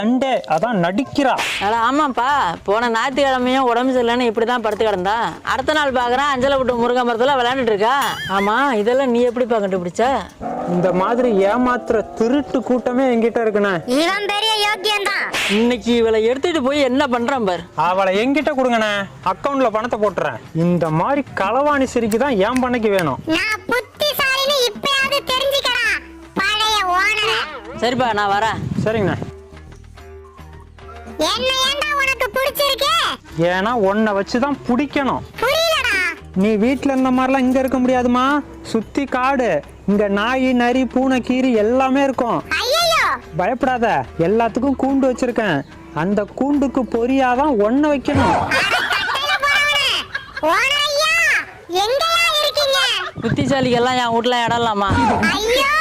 Sunday அதான் நடிக்கிறா. அட ஆமாப்பா, போன ஞாயிற்றுக்கிழமையும் உடம்பு சரியில்லைன்னு இப்படிதான் படுத்து கிடந்தா. அடுத்த நாள் பாக்குறேன் அஞ்சலை விட்டு முருங்கை மரத்துல விளையாண்டுட்டு இருக்கா. ஆமா, இதெல்லாம் நீ எப்படிப்பா கண்டுபிடிச்ச? இந்த மாதிரி ஏமாத்துற திருட்டு கூட்டமே என்கிட்ட இருக்குண்ணே. இவன் பெரிய யோக்கியம்தான். இன்னைக்கு இவளை எடுத்துட்டு போய் என்ன பண்றான் பாரு. அவளை என்கிட்ட கொடுங்கண்ணே, அக்கௌண்ட்ல பணத்தை போட்டுறேன். இந்த மாதிரி களவாணி சிரிக்கு தான் ஏன் பண்ணைக்கு வேணும். நான் புத்திசாலின்னு இப்பயாவது தெரிஞ்சுக்கடா பழைய ஓனரே. சரிப்பா, நான் வரேன். சரிங்கண்ணே. என்ன ஏண்டா உனக்கு பிடிச்சிருக்கு? ஏன்னா உன்னை வச்சுதான் பிடிக்கணும். புரியலடா. நீ வீட்டுல இருந்த மாதிரிலாம் இங்க இருக்க முடியாதுமா. சுத்தி காடு, இங்க நாய் நரி பூனை கீரி எல்லாமே இருக்கும். ஐயோ, பயப்படாத, எல்லாத்துக்கும் கூண்டு வச்சிருக்கேன். அந்த கூண்டுக்கு பொரியாதான் ஒன்ன வைக்கணும். ஓனர் ஐயா, எங்கயா இருக்கீங்க? புத்திசாலிக்கெல்லாம் என் வீட்டுல இடம்லாமா? ஐயோ